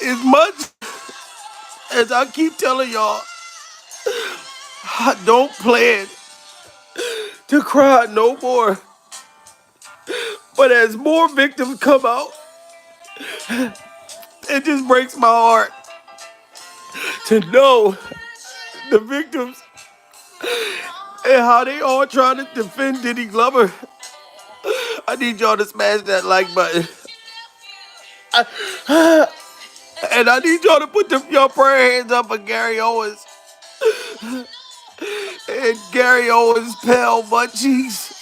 As much as I keep telling y'all, I don't plan to cry no more. But as more victims come out, it just breaks my heart to know the victims and how they all trying to defend Diddy Glover. I need y'all to smash that like button. And I need y'all to put your prayer hands up for Gary Owens and Gary Owens' pale butt cheeks.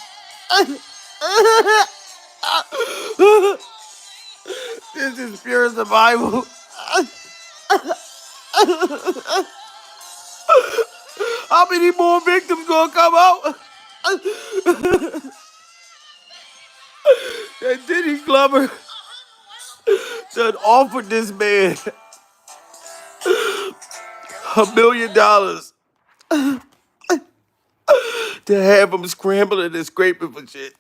This is pure survival. How many more victims gonna come out? And Diddy Glover done offered this man $1 million to have him scrambling and scraping for shit.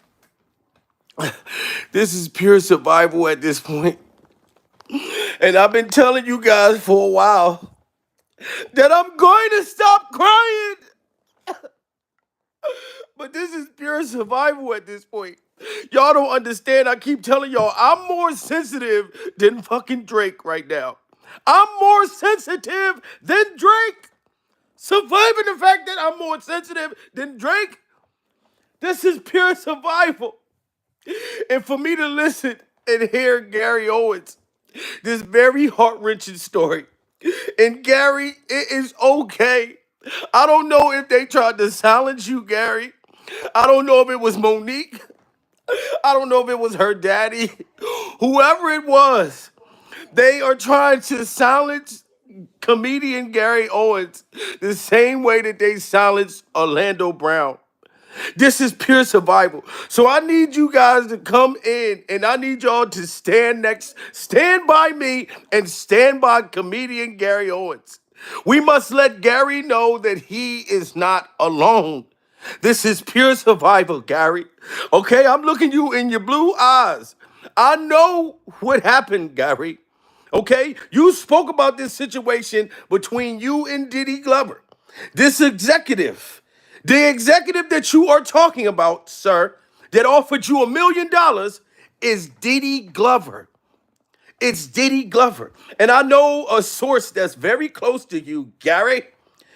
This is pure survival at this point. And I've been telling you guys for a while that I'm going to stop crying. But this is pure survival at this point. Y'all don't understand. I keep telling y'all, I'm more sensitive than fucking Drake right now. I'm more sensitive than Drake. Surviving the fact that I'm more sensitive than Drake. This is pure survival. And for me to listen and hear Gary Owens, this very heart-wrenching story. And Gary, it is okay. I don't know if they tried to silence you, Gary. I don't know if it was Monique. I don't know if it was her daddy. Whoever it was, they are trying to silence comedian Gary Owens the same way that they silenced Orlando Brown. This is pure survival. So I need you guys to come in and I need y'all to stand by me and stand by comedian Gary Owens. We must let Gary know that he is not alone. This is pure survival, Gary. Okay, I'm looking you in your blue eyes. I know what happened, Gary. Okay, you spoke about this situation between you and Diddy Glover. This executive, the executive that you are talking about, sir, that offered you $1 million is Diddy Glover. It's Diddy Glover. And I know a source that's very close to you, Gary.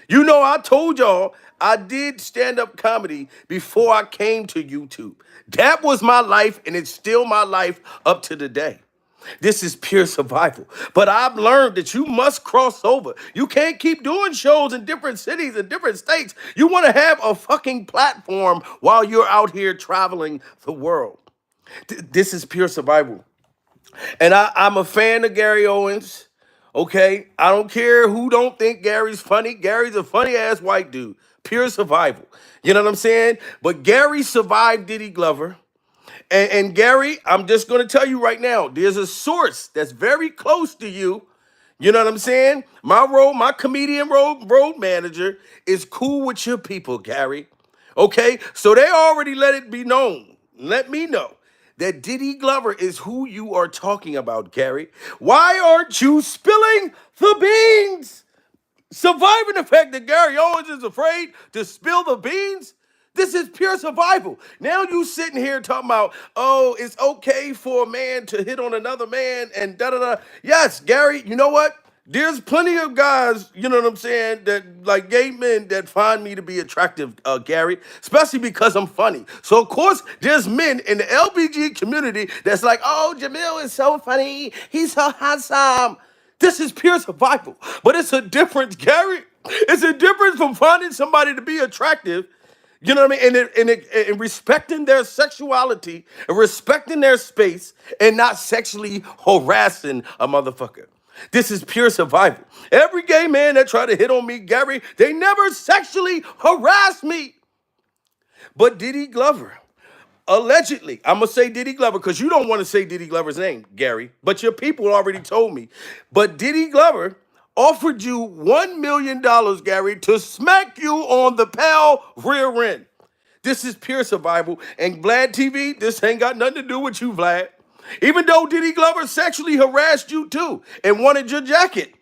You know, I told y'all I did stand-up comedy before I came to YouTube. That was my life, and it's still my life up to the day. This is pure survival. But I've learned that you must cross over. You can't keep doing shows in different cities and different states. You want to have a fucking platform while you're out here traveling the world. This is pure survival. And I'm a fan of Gary Owens. Okay, I don't care who don't think Gary's funny. Gary's a funny ass white dude. Pure survival. You know what I'm saying? But Gary survived Diddy Glover. And Gary, I'm just going to tell you right now, there's a source that's very close to you. You know what I'm saying? My comedian road manager is cool with your people, Gary. Okay, so they already let it be known. Let me know that Diddy Glover is who you are talking about, Gary. Why aren't you spilling the beans? Surviving the fact that Gary Owens is afraid to spill the beans? This is pure survival. Now you sitting here talking about, oh, it's okay for a man to hit on another man and da-da-da. Yes, Gary, you know what? There's plenty of guys, you know what I'm saying, that like gay men that find me to be attractive, Gary, especially because I'm funny. So, of course, there's men in the LBG community that's like, oh, Jamil is so funny. He's so handsome. This is pure survival. But it's a difference, Gary. It's a difference from finding somebody to be attractive, you know what I mean? And respecting their sexuality and respecting their space and not sexually harassing a motherfucker. This is pure survival. Every gay man that tried to hit on me, Gary, they never sexually harassed me. But Diddy Glover, allegedly, I'm going to say Diddy Glover because you don't want to say Diddy Glover's name, Gary, but your people already told me. But Diddy Glover offered you $1 million, Gary, to smack you on the pal rear end. This is pure survival. And Vlad TV, this ain't got nothing to do with you, Vlad. Even though Diddy Glover sexually harassed you too and wanted your jacket.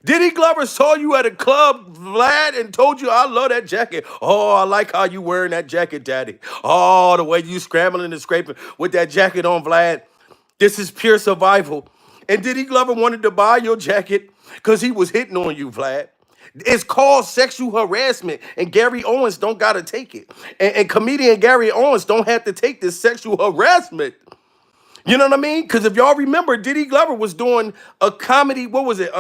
Diddy Glover saw you at a club, Vlad, and told you, I love that jacket. Oh, I like how you wearing that jacket, daddy. Oh, the way you scrambling and scraping with that jacket on, Vlad. This is pure survival. And Diddy Glover wanted to buy your jacket because he was hitting on you, Vlad. It's called sexual harassment, and Gary Owens don't gotta take it. And comedian Gary Owens don't have to take this sexual harassment. You know what I mean? Because if y'all remember, Diddy Glover was doing a comedy. What was it?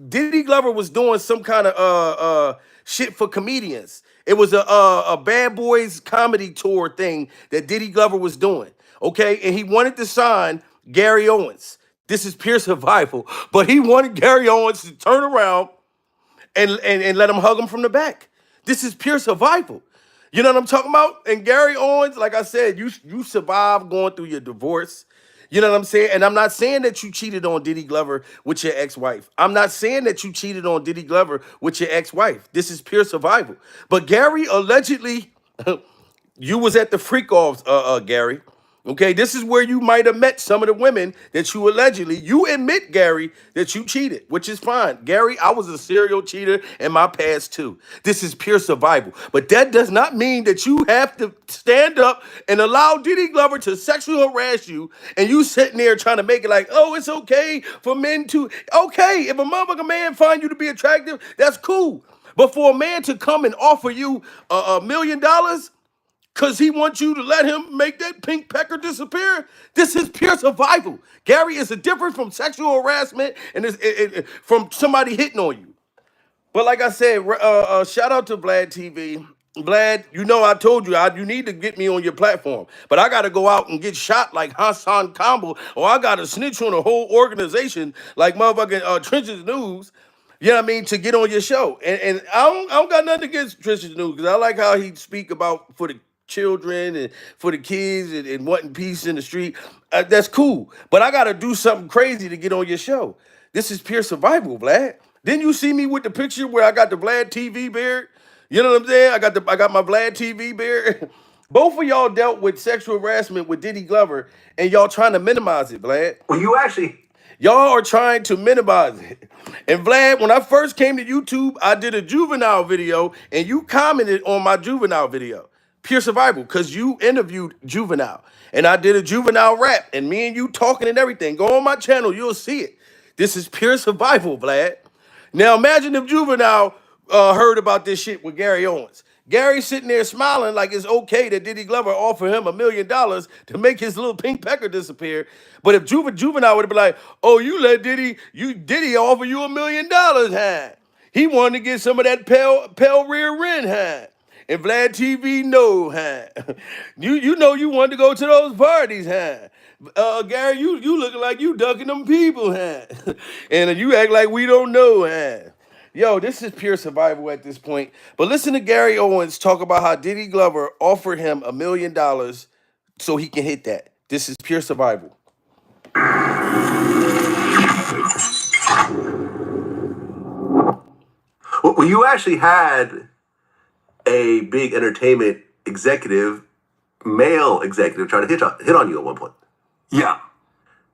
Diddy Glover was doing some kind of shit for comedians. It was a Bad Boys comedy tour thing that Diddy Glover was doing. Okay, and he wanted to sign Gary Owens. This is pure survival, but he wanted Gary Owens to turn around and let him hug him from the back. This is pure survival. You know what I'm talking about? And Gary Owens, like I said, you survived going through your divorce. You know what I'm saying? And I'm not saying that you cheated on Diddy Glover with your ex-wife. I'm not saying that you cheated on Diddy Glover with your ex-wife. This is pure survival. But Gary allegedly, you was at the freak offs, Gary. Okay, this is where you might have met some of the women that you admit, Gary, that you cheated, which is fine. Gary, I was a serial cheater in my past too. This is pure survival. But that does not mean that you have to stand up and allow Diddy Glover to sexually harass you and you sitting there trying to make it like, oh, it's okay for men to, okay, if a motherfucking man find you to be attractive, that's cool. But for a man to come and offer you $1 million, because he wants you to let him make that pink pecker disappear. This is pure survival. Gary, is a different from sexual harassment and from somebody hitting on you. But like I said, shout out to Vlad TV. Vlad, you know I told you you need to get me on your platform. But I got to go out and get shot like Hassan Campbell, or I got to snitch on a whole organization like motherfucking Trenches News. You know what I mean? To get on your show. And I don't got nothing against Trenches News because I like how he speak about for the children and for the kids and wanting peace in the street. That's cool. But I got to do something crazy to get on your show. This is pure survival, Vlad. Didn't you see me with the picture where I got the Vlad TV beard? You know what I'm saying? I got my Vlad TV beard. Both of y'all dealt with sexual harassment with Diddy Glover, and y'all trying to minimize it, Vlad. Well, you actually... Y'all are trying to minimize it. And Vlad, when I first came to YouTube, I did a juvenile video, and you commented on my juvenile video. Pure survival, because you interviewed Juvenile. And I did a juvenile rap, and me and you talking and everything. Go on my channel, you'll see it. This is pure survival, Vlad. Now imagine if Juvenile heard about this shit with Gary Owens. Gary sitting there smiling like it's okay that Diddy Glover offered him $1 million to make his little pink pecker disappear. But if Juvenile would have been like, oh, you let Diddy offer you $1 million, huh? He wanted to get some of that pale rear end, huh? And Vlad TV, no, huh? You know you wanted to go to those parties, huh? Gary, you looking like you ducking them people, huh? And you act like we don't know, huh? Yo, this is pure survival at this point. But listen to Gary Owens talk about how Diddy Glover offered him $1 million so he can hit that. This is pure survival. Well, you actually had a big entertainment executive, male executive, trying to hit on you at one point. Yeah.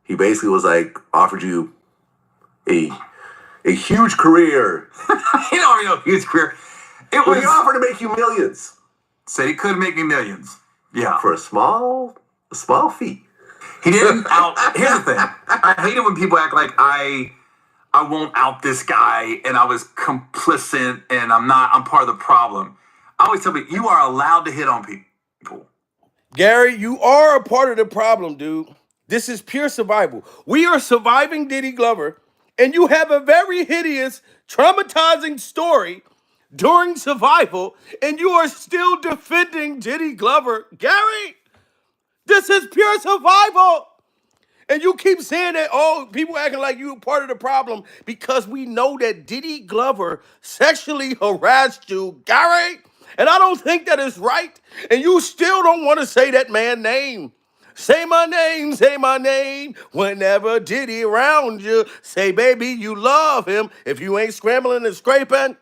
He basically was like, offered you a huge career. He don't already know huge career. He offered to make you millions. Said he could make me millions. Yeah. For a small fee. He didn't here's the thing. I hate it when people act like I won't out this guy and I was complicit and I'm part of the problem. I always tell people, you are allowed to hit on people. Gary, you are a part of the problem, dude. This is pure survival. We are surviving Diddy Glover, and you have a very hideous, traumatizing story during survival, and you are still defending Diddy Glover. Gary, this is pure survival. And you keep saying that, oh, people acting like you part of the problem because we know that Diddy Glover sexually harassed you, Gary. And I don't think that is right. And you still don't want to say that man's name. Say my name. Whenever Diddy around you, say, baby, you love him. If you ain't scrambling and scraping,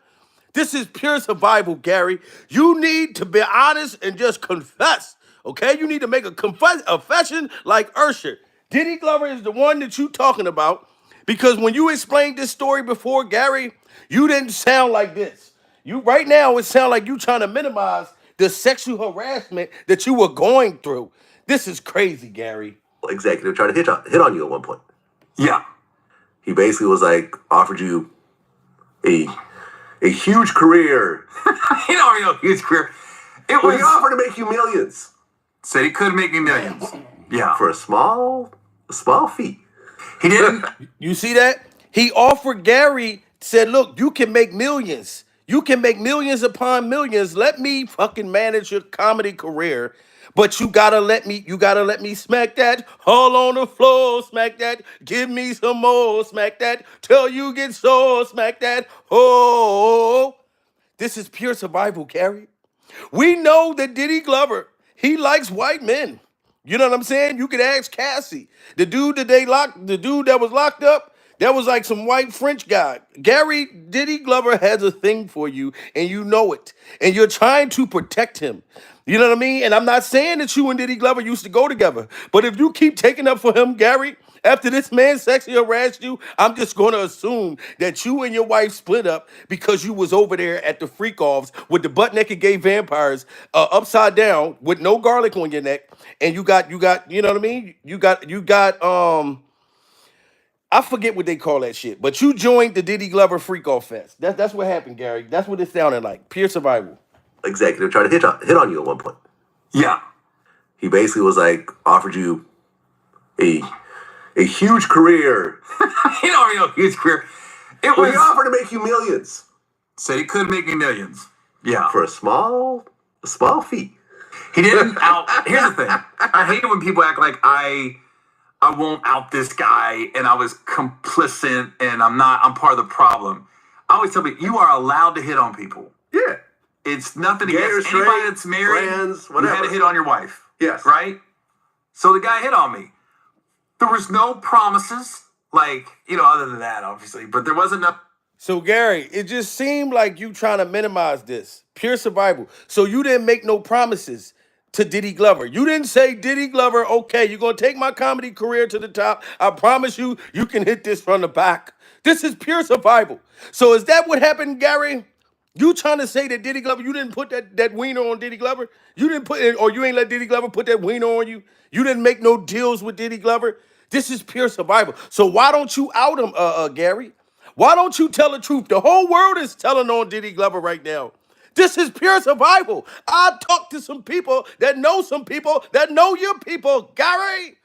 this is pure survival, Gary. You need to be honest and just confess Okay, you need to make a confession like Ursher. Diddy Glover is the one that you talking about because when you explained this story before, Gary, you didn't sound like this. You right now it sounds like you trying to minimize the sexual harassment that you were going through. This is crazy, Gary. Executive tried to hit on you at one point. Yeah. He basically was like offered you a huge career. He don't already know huge career. It Well, was he offered to make you millions said he could make me millions. Yeah. for a small fee. He didn't. You see that? He offered Gary, said, look, you can make millions. You can make millions upon millions. Let me fucking manage your comedy career. But you gotta let me smack that all on the floor, smack that, give me some more, smack that, till you get sore, smack that. Oh, this is pure survival, Gary. We know that Diddy Glover, he likes white men. You know what I'm saying? You could ask Cassie. The dude that was locked up, that was like some white French guy. Gary, Diddy Glover has a thing for you, and you know it. And you're trying to protect him. You know what I mean? And I'm not saying that you and Diddy Glover used to go together. But if you keep taking up for him, Gary, after this man sexually harassed you, I'm just going to assume that you and your wife split up because you was over there at the freak offs with the butt naked gay vampires upside down with no garlic on your neck, and you got, you know what I mean? You got, I forget what they call that shit, but you joined the Diddy Glover freak off fest. That's what happened, Gary. That's what it sounded like. Pure survival. Executive tried to hit on you at one point. Yeah. He basically was like offered you a huge career. He don't already know huge career. It Well, was he offered to make you millions said he could make me millions. Yeah. for a small fee. He didn't out. Here's the thing. I hate it when people act like I won't out this guy and I was complicit and I'm part of the problem. I always tell people you are allowed to hit on people. Yeah. It's nothing Gay or against straight, anybody that's married. friends, You had whatever. to hit on your wife. Yes. Right? So the guy hit on me. There was no promises, like, other than that, obviously, but there wasn't no. So Gary, it just seemed like you trying to minimize this. Pure survival. So you didn't make no promises to Diddy Glover. You didn't say, Diddy Glover, okay, you're going to take my comedy career to the top. I promise you, you can hit this from the back. This is pure survival. So is that what happened, Gary? You trying to say that Diddy Glover, you didn't put that wiener on Diddy Glover? You didn't put it, or you ain't let Diddy Glover put that wiener on you? You didn't make no deals with Diddy Glover? This is pure survival. So why don't you out him, Gary? Why don't you tell the truth? The whole world is telling on Diddy Glover right now. This is pure survival. I talked to some people that know your people, Gary.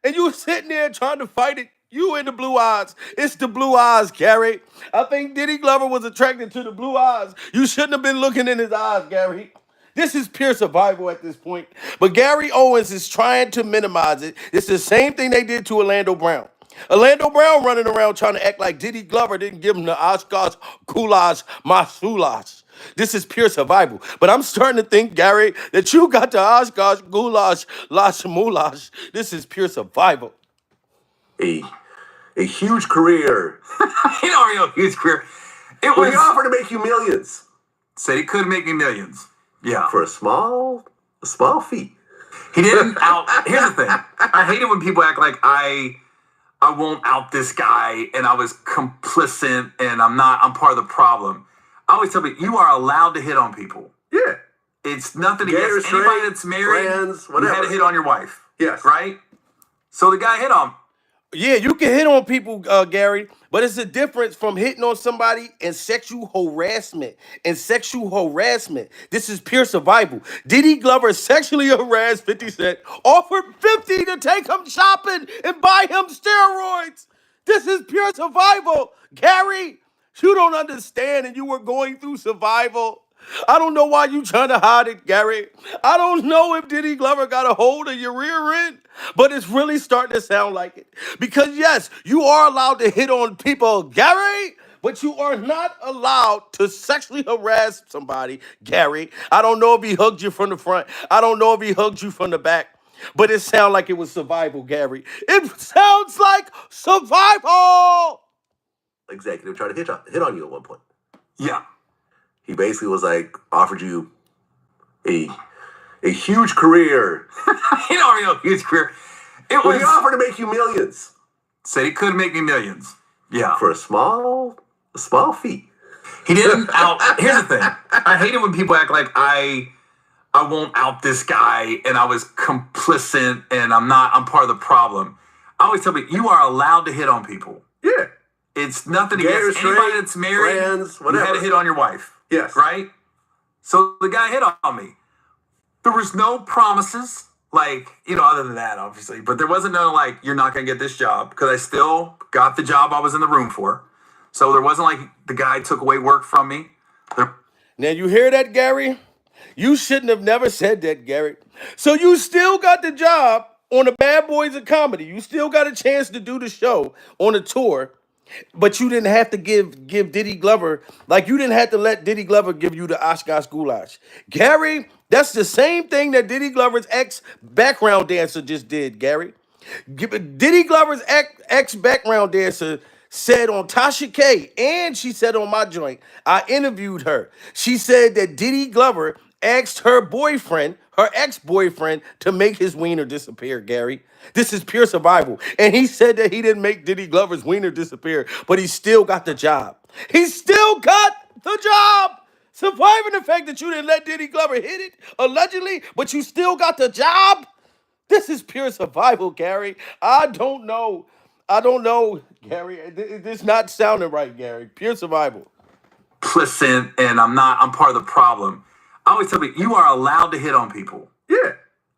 And you sitting there trying to fight it. You and the blue eyes. It's the blue eyes, Gary. I think Diddy Glover was attracted to the blue eyes. You shouldn't have been looking in his eyes, Gary. This is pure survival at this point. But Gary Owens is trying to minimize it. It's the same thing they did to Orlando Brown. Orlando Brown running around trying to act like Diddy Glover didn't give him the Oscars, goulash, masulash. This is pure survival. But I'm starting to think, Gary, that you got the Oscars, goulash, lash, moulash. This is pure survival. A huge career. He don't already know huge career. It Well, was he offered to make you millions said he could make me millions. Yeah. for a small fee. He didn't out. Here's the thing. I hate it when people act like I won't out this guy and I was complicit and I'm part of the problem. I always tell people you are allowed to hit on people. Yeah. It's nothing Gay or against anybody straight, that's married. friends, You had whatever. to hit on your wife. Yes. Right? So the guy hit on. Yeah, you can hit on people, Gary, but it's a difference from hitting on somebody and sexual harassment. This is pure survival. Diddy Glover sexually harassed 50 Cent, offered 50 to take him shopping and buy him steroids. This is pure survival. Gary, you don't understand and you were going through survival. I don't know why you trying to hide it, Gary. I don't know if Diddy Glover got a hold of your rear end, but it's really starting to sound like it. Because yes, you are allowed to hit on people, Gary, but you are not allowed to sexually harass somebody, Gary. I don't know if he hugged you from the front. I don't know if he hugged you from the back. But it sounds like it was survival, Gary. It sounds like survival. Executive tried to hit on you at one point. Yeah. He basically was like offered you a a huge career. He don't already know huge career. It Well, was. he offered to make you millions Said he could make me millions. Yeah. for a small fee. He didn't out. Here's the thing. I hate it when people act like I won't out this guy and I was complicit and I'm part of the problem. I always tell people, you are allowed to hit on people. Yeah. It's nothing Gay or against straight, anybody that's married. trans, You whatever. had to hit on your wife. Yes. Right? So the guy hit on me. There was no promises, like, other than that, obviously. But there wasn't no, like, you're not going to get this job. Because I still got the job I was in the room for. So there wasn't like the guy took away work from me. Now you hear that, Gary? You shouldn't have never said that, Gary. So you still got the job on the Bad Boys of Comedy. You still got a chance to do the show on a tour, but you didn't have to give Diddy Glover, like you didn't have to let Diddy Glover give you the Oshkosh goulash. Gary, that's the same thing that Diddy Glover's ex-background dancer just did, Gary. Diddy Glover's ex-background dancer said on Tasha K, and she said on my joint, I interviewed her. She said that Diddy Glover asked her boyfriend, her ex-boyfriend, to make his wiener disappear, Gary. This is pure survival. And he said that he didn't make Diddy Glover's wiener disappear, but he still got the job. He still got the job. Surviving the fact that you didn't let Diddy Glover hit it, allegedly, but you still got the job. This is pure survival, Gary. I don't know, Gary. This not sounding right, Gary. Pure survival. Complicit and I'm part of the problem. I always tell people, you are allowed to hit on people. Yeah.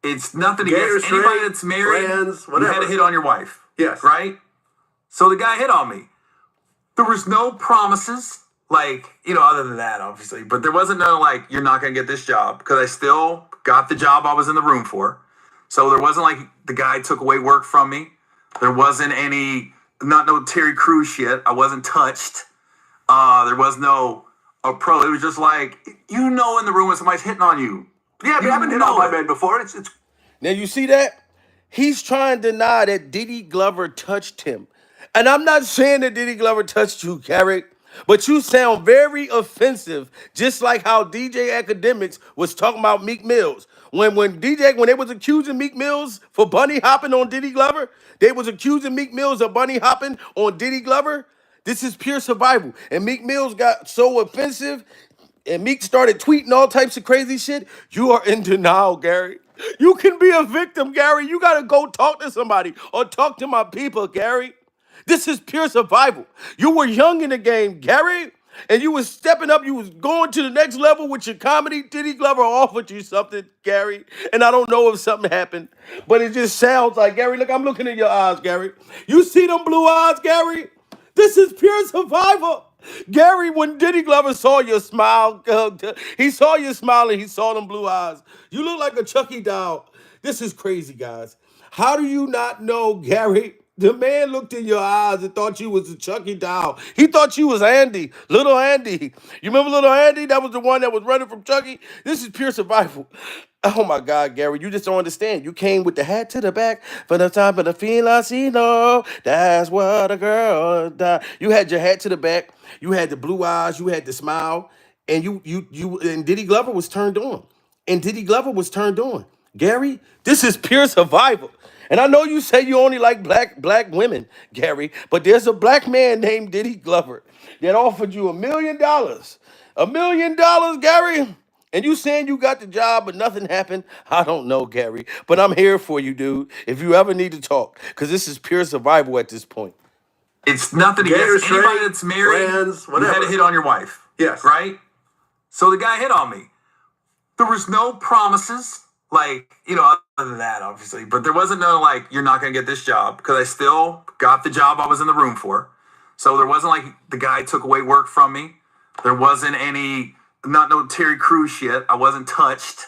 It's nothing Gay or against anybody straight, that's married. trans, You had whatever. to hit on your wife. Yes. Right? So the guy hit on me. There was no promises, like, other than that, obviously. But there wasn't no, like, you're not going to get this job. Because I still got the job I was in the room for. So there wasn't like the guy took away work from me. There wasn't no Terry Crews shit. I wasn't touched. There was no approach. It was just like, in the room when somebody's hitting on you. Yeah, but I've been hit on by men before. It's Now you see that? He's trying to deny that Diddy Glover touched him. And I'm not saying that Diddy Glover touched you, Carrick, but you sound very offensive, just like how DJ Academics was talking about Meek Mills. When they was accusing Meek Mills for bunny hopping on Diddy Glover, they was accusing Meek Mills of bunny hopping on Diddy Glover. This is pure survival. And Meek Mills got so offensive, and Meek started tweeting all types of crazy shit. You are in denial, Gary. You can be a victim, Gary. You got to go talk to somebody or talk to my people, Gary. This is pure survival. You were young in the game, Gary, and you was stepping up. You was going to the next level with your comedy. Diddy Glover offered you something, Gary, and I don't know if something happened, but it just sounds like, Gary, look, I'm looking in your eyes, Gary. You see them blue eyes, Gary? This is pure survival. Gary, when Diddy Glover saw your smile, he saw you smiling, he saw them blue eyes. You look like a Chucky doll. This is crazy, guys. How do you not know, Gary? The man looked in your eyes and thought you was a Chucky doll. He thought you was Andy, little Andy. You remember little Andy? That was the one that was running from Chucky. This is pure survival. Oh my God, Gary, you just don't understand. You came with the hat to the back for the time of the filacino. That's what a girl does. You had your hat to the back. You had the blue eyes. You had the smile, and and Diddy Glover was turned on. And Diddy Glover was turned on. Gary, this is pure survival. And I know you say you only like black women, Gary, but there's a black man named Diddy Glover that offered you $1 million. $1 million, Gary. And you saying you got the job, but nothing happened? I don't know, Gary. But I'm here for you, dude, if you ever need to talk, because this is pure survival at this point. It's nothing Gay or against straight, anybody that's married. trans, You had whatever. to hit on your wife. Yes. Right? So the guy hit on me. There was no promises, like, other than that, obviously. But there wasn't no, like, you're not going to get this job. Because I still got the job I was in the room for. So there wasn't like the guy took away work from me. There wasn't no Terry Crews shit. I wasn't touched.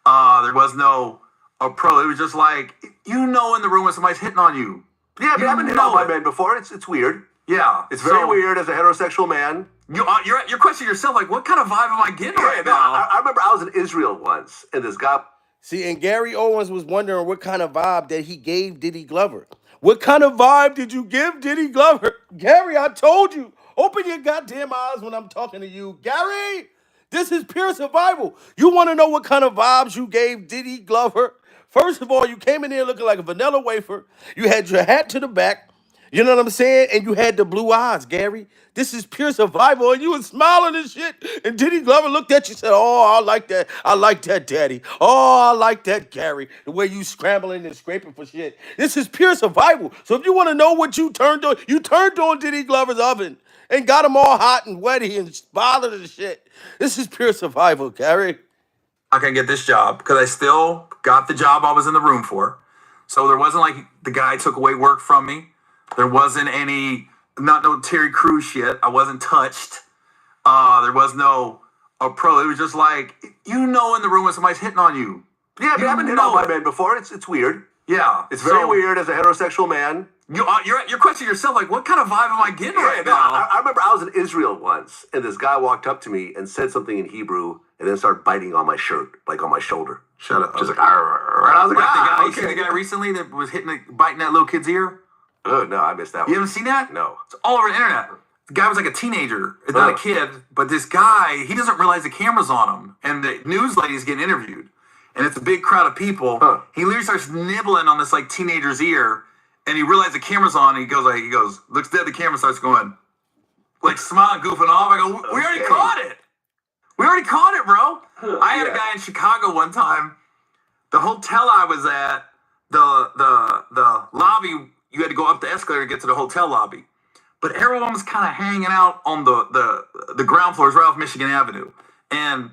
There was no approach. It was just like, in the room when somebody's hitting on you. Yeah, but I've been hit on by men before. It's weird. Yeah. It's very weird as a heterosexual man. You're questioning yourself, like, what kind of vibe am I getting right No, now? I remember I was in Israel once, and this guy. See, and Gary Owens was wondering what kind of vibe that he gave Diddy Glover. What kind of vibe did you give Diddy Glover? Gary, I told you. Open your goddamn eyes when I'm talking to you. Gary, This is pure survival. You want to know what kind of vibes you gave Diddy Glover? First of all, you came in there looking like a vanilla wafer. You had your hat to the back. You know what I'm saying? And you had the blue eyes, Gary. This is pure survival. And you was smiling and shit. And Diddy Glover looked at you and said, "Oh, I like that. I like that, Daddy. Oh, I like that, Gary. The way you scrambling and scraping for shit. This is pure survival. So if you want to know what you turned on Diddy Glover's oven and got him all hot and wetty and bothered and shit. This is pure survival, Gary. I can get this job because I still got the job I was in the room for. So there wasn't like the guy took away work from me. There wasn't not no Terry Crews shit. I wasn't touched. There was no pro. It was just like, in the room when somebody's hitting on you. Yeah, but I've been hit on by men before. It's weird. Yeah. It's very weird as a heterosexual man. You're questioning yourself, like, what kind of vibe am I getting right now? I remember I was in Israel once, and this guy walked up to me and said something in Hebrew, and then started biting on my shirt, like on my shoulder. Shut up. Just like, arr, and I was like, you seen the guy recently that was biting that little kid's ear? Oh, no, I missed that one. You haven't seen that? No. It's all over the internet. The guy was like a teenager. It's not a kid, but this guy, he doesn't realize the camera's on him. And the news lady's getting interviewed. And it's a big crowd of people. He literally starts nibbling on this like teenager's ear. And he realizes the camera's on. And he goes, looks dead. The camera starts going, like smiling, goofing off. I go, we already caught it. We already caught it, bro. I had a guy in Chicago one time. The hotel I was at, the lobby, you had to go up the escalator to get to the hotel lobby. But everyone was kind of hanging out on the ground floors right off Michigan Avenue. And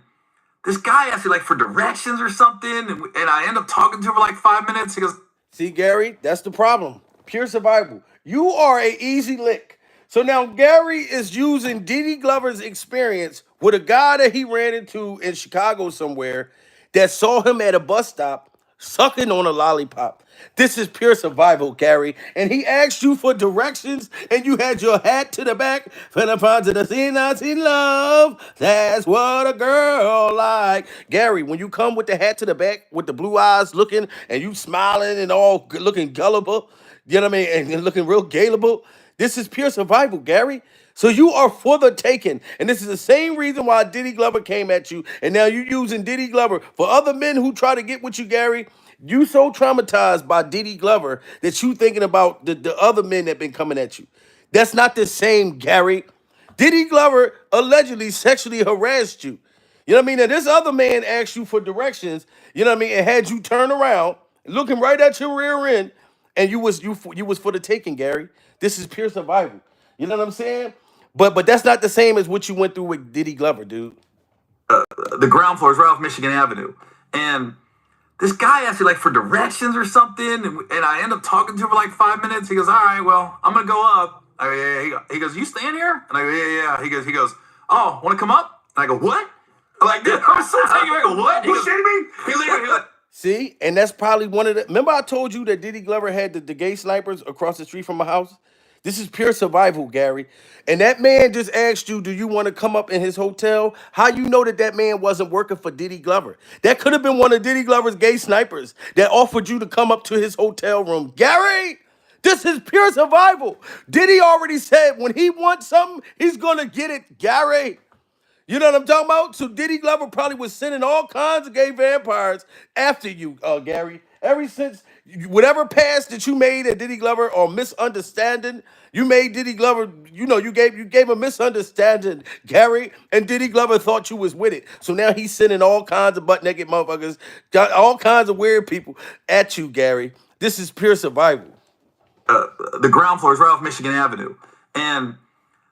this guy asked me like for directions or something. And I end up talking to him for like 5 minutes. He goes, "See, Gary, that's the problem. Pure survival. You are a easy lick." So now Gary is using Diddy Glover's experience with a guy that he ran into in Chicago somewhere that saw him at a bus stop sucking on a lollipop. This is pure survival, Gary. And he asked you for directions, and you had your hat to the back. Finna find to the scene, I see love. That's what a girl like. Gary, when you come with the hat to the back, with the blue eyes looking, and you smiling and all looking gullible, you know what I mean, and looking real gayable, this is pure survival, Gary. So you are for the taking. And this is the same reason why Diddy Glover came at you. And now you're using Diddy Glover for other men who try to get with you, Gary. You so traumatized by Diddy Glover that you thinking about the other men that been coming at you. That's not the same, Gary. Diddy Glover allegedly sexually harassed you. You know what I mean? And this other man asked you for directions, you know what I mean, and had you turn around, looking right at your rear end, and you was for the taking, Gary. This is pure survival. You know what I'm saying? But that's not the same as what you went through with Diddy Glover, dude. The ground floor is right off Michigan Avenue. And this guy asked me like for directions or something. And I end up talking to him for like 5 minutes. He goes, all right, well, I'm going to go up. I go, yeah. He goes, you staying here? And I go, yeah. He goes, oh, want to come up? And I go, what? I'm like, dude, I'm so taking I go, what? He goes, he like, see, and that's probably one of the. Remember, I told you that Diddy Glover had the gay snipers across the street from my house? This is pure survival, Gary. And that man just asked you, do you want to come up in his hotel? How you know that man wasn't working for Diddy Glover? That could have been one of Diddy Glover's gay snipers that offered you to come up to his hotel room. Gary, this is pure survival. Diddy already said when he wants something, he's going to get it, Gary. You know what I'm talking about? So Diddy Glover probably was sending all kinds of gay vampires after you, Gary. Ever since whatever past that you made at Diddy Glover or misunderstanding, you made Diddy Glover, you gave a misunderstanding, Gary, and Diddy Glover thought you was with it. So now he's sending all kinds of butt-naked motherfuckers, got all kinds of weird people at you, Gary. This is pure survival. The ground floor is right off Michigan Avenue. And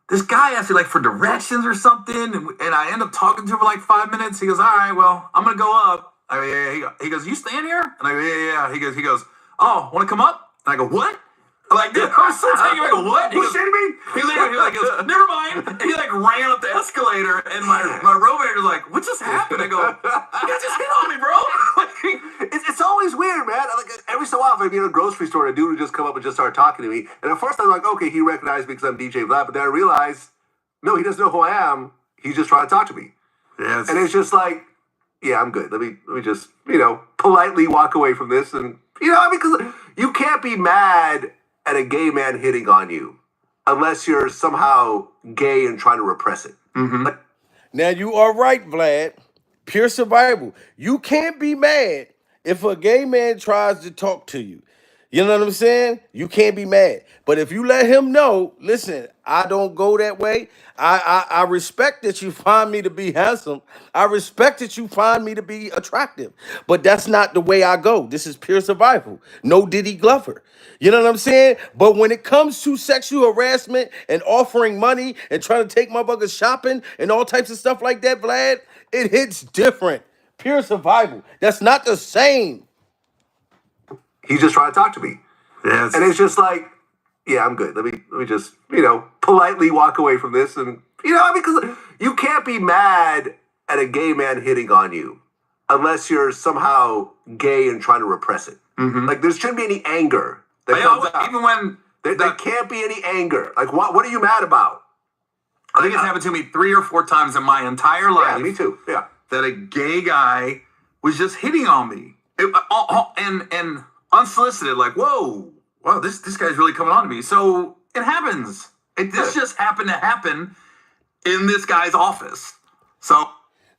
this guy asked me like for directions or something. And I end up talking to him for like 5 minutes. He goes, all right, well, I'm going to go up. I go, yeah. He goes, you staying here? And I go, yeah. He goes, oh, want to come up? And I go, what? I'm like, dude, I'm so taking I go, what? He goes, he goes, never mind. And he like ran up the escalator, and my roommate was like, what just happened? I go, you guys just hit on me, bro. It's always weird, man. Like every so often, I'd be in a grocery store, and a dude would just come up and just start talking to me. And at first, I'm like, okay, he recognized me because I'm DJ Vlad. But then I realized, no, he doesn't know who I am. He's just trying to talk to me. Yes. And it's just like, yeah, I'm good. Let me just, politely walk away from this. And, because you can't be mad at a gay man hitting on you unless you're somehow gay and trying to repress it. Mm-hmm. Now you are right, Vlad. Pure survival. You can't be mad if a gay man tries to talk to you. You know what I'm saying? You can't be mad. But if you let him know, listen, I don't go that way. I respect that you find me to be handsome. I respect that you find me to be attractive. But that's not the way I go. This is pure survival. No Diddy Glover. You know what I'm saying? But when it comes to sexual harassment and offering money and trying to take motherfuckers shopping and all types of stuff like that, Vlad, it hits different. Pure survival. That's not the same. He's just trying to talk to me. Yes. And it's just like, yeah, I'm good. Let me just, politely walk away from this. And, because you can't be mad at a gay man hitting on you unless you're somehow gay and trying to repress it. Mm-hmm. Like, there shouldn't be any anger that comes out. Even when there can't be any anger. Like, what are you mad about? I think it's happened to me 3 or 4 times in my entire life. Yeah, me too. Yeah. That a gay guy was just hitting on me. And unsolicited, like, whoa, wow, this guy's really coming on to me. So it happens. This just happened to happen in this guy's office.